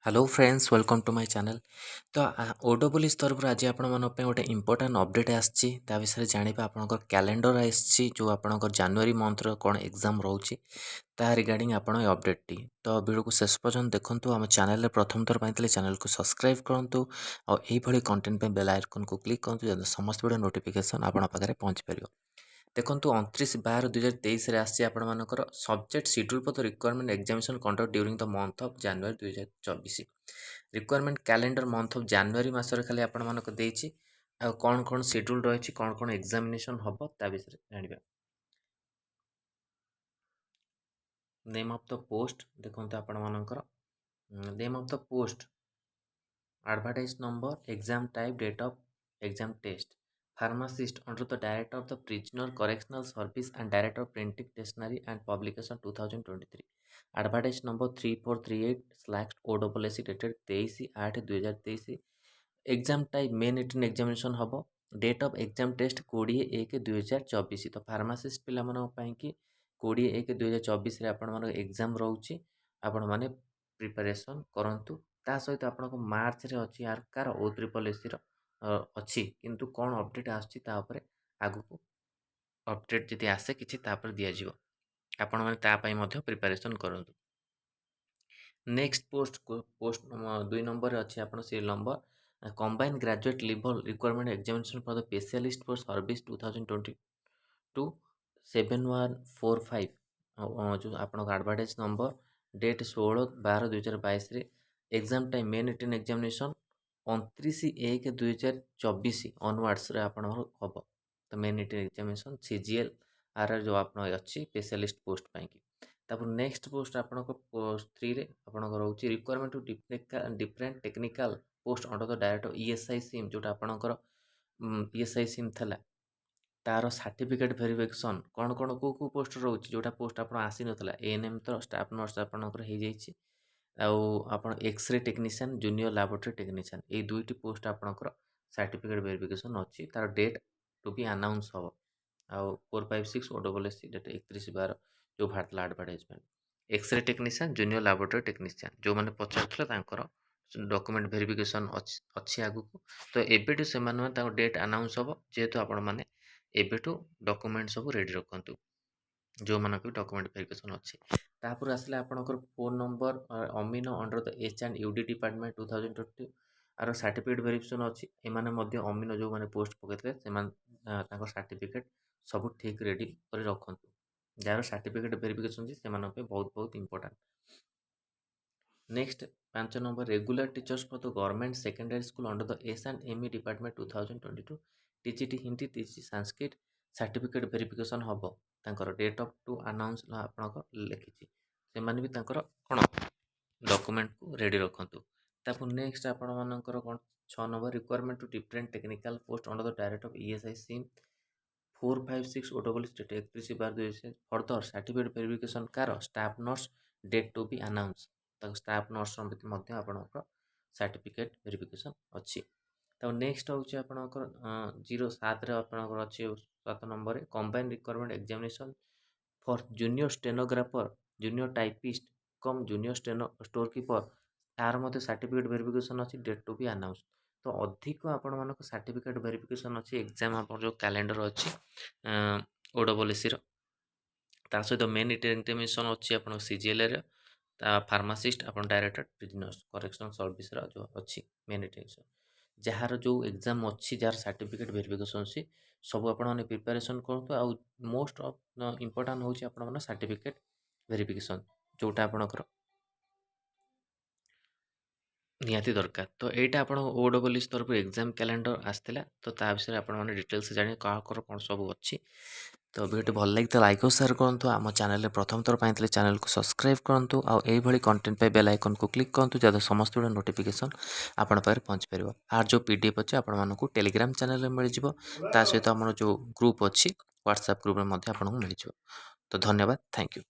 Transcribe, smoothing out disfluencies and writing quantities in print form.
Hello friends welcome to my channel. तो OWS तरफ आज आपण गोटे इंपोर्टेंट अपडेट आसी विषय जाना आप कैलेंडर आसी जो आप जनवरी मंथर कौन एग्जाम रोचे रिगार्डिंग आप अपडेट टी तो वीडियो को शेष पर्यटन देखूँ आम चैनल प्रथम थर पाई चैनल को सब्सक्राइब करूँ और कंटेंट बेल आइकन को क्लिक करूँ समस्त वीडियो नोटिफिकेशन आप पहुँच पार। देखो 29/12/2023 आसी आपर subject schedule for the requirement examination conduct during the month of January 2024 requirement calendar month of January मासर खाली आपको देछि कौन कौन शेड्यूल रही कौन कौन एग्जामिनेशन हम ता विषय जाना। नेम ऑफ द पोस्ट देखो आपर name of the post advertise number exam type date of exam test pharmacist under the director of the prisoner correctional service and director of printing stationery and publication 2023 advertise number 3438/OSC dated 23/8/2023 exam type main written examination हम date of exam test 20/1/2024 तो pharmacist पिला कि 20/1/2024 आपण exam रोचे आपण मैंने preparation करूँ ता सहित आपको मार्च रे अच्छी यार कार OSSC अच्छी किंतु कौन अपडेट आसपर आगु अपडेट जदि आसे कि दिज्व आपण मैंने प्रिपरेशन करूँ। नेक्स्ट पोस्ट 2 नंबर अच्छी आप serial number combine graduate level requirement examination for the specialist for service 2022 7145 जो आप advertise number date 16/12/2022 exam time main written examination 29/1/2024 onwards आप हम तो मेन रिटन एग्जामिनेशन CGL आर जो आप अच्छी स्पेशलिस्ट पोस्ट पाई तापर नेक्स्ट पोस्ट आपको पोस्ट 3 रे आपको रोचे requirement to different technical post under the director ESI सिम जोटा आपणकर ESI सिम थला तार सर्टिफिकेट वेरिफिकेशन कौन कौन को पोस्ट रोचे जोटा पोस्ट आप आसी नथला ANM तो स्टाफ नर्स आपणकर हो जाइए आप x-ray technician junior laboratory technician ये दुईटी पोस्ट आपणकर सर्टिफिकेट वेरिफिकेशन अच्छी तार डेट टू बी अनाउंस हम आउ 456 OSSC डेट 31/12 जो बाहर advertisement x-ray technician junior laboratory technician जो मैंने पचार डॉक्यूमेंट वेरिफिकेशन अच्छी आगु तो एबेटू से डेट अनाउंस हम जेहेतु आपण मैंने एबेटू डॉक्यूमेंट सब रेडी रखु जो मानक डॉक्यूमेंट वेरिफिकेशन अच्छी तापर आसले आपनकर फोन नंबर अमीनो अंडर द H&UD डिपार्टमेंट 2020 आर सर्टिफिकेट वेरिफिकेशन अच्छी एमाने मध्य अमीनो जो माने पोस्ट पकैते सर्टिफिकेट सब ठीक रेडी कर रखु जार सर्टिफिकेट वेरिफिकेशन से बहुत बहुत important. Next 5 number regular teachers for the government secondary school under the S&ME department 2022 TGT Hindi TGT Sanskrit certificate verification हम तांकर डेट ऑफ टू अनाउंस आपनकर लिखी से माने भी तांकर कोन डॉक्यूमेंट को रेडी रखंतु तापर नेक्स्ट आपण मानकर कोन 6 number requirement to different technical post under the director of ESI सिम 456 OSSC date 31/12/2023 further certificate verification कार staff nurse date to be announce staff nurse आपणकर सर्टिफिकेट वेरिफिकेशन अच्छी तो नेक्स्ट हूँ आपणकर 07 आपणकर अच्छी 7 number combine requirement examination for junior stenographer junior typist cum junior store keeper तार मध्य सर्टिफिकेट वेरिफिकेशन अच्छी डेट टू बी अनाउंस तो अधिक आपण मानक सर्टिफिकेट वेरिफिकेशन अच्छी एग्जाम आप जो कैलेंडर अच्छी OSSC ता सहित मेन एग्जामिनेशन अच्छी आप CGL फार्मासिस्ट आप डायरेक्टर बिजनेस करेक्शनल सर्विस जो अच्छी मेन एग्जाम जार जो एग्जाम अच्छी जार सर्टिफिकेट वेरिफिकेशन अच्छी सब आपने प्रिपेरेसन करूँ आउ मोस्ट ऑफ इंपोर्टेंट हूँ आप सर्टिफिकेट वेरिफिकेशन जोटा आपणकर निहाती दरकार तो यहाँ आप OSSC तरफ एग्जाम कैलेंडर आसाला तो ता विषय आपने डिटेल्स जाने कहाँ कौन सब अच्छी तो वीडियो भल लगी तो लाइक और शेयर करूँ आम चैनल प्रथम थर पाई चैनल को सब्सक्राइब करूँ आउ कंटेंट पे बेल आइकन को क्लिक करूँ जहाँ समस्त वीडियो नोटिफिकेशन आपण पाखे पहुँच पार आर जो PDF अच्छे आपको टेलीग्राम चैनल में मिल सहित आम जो ग्रुप अच्छी व्हाट्सएप ग्रुप में आपको मिल तो धन्यवाद थैंक यू।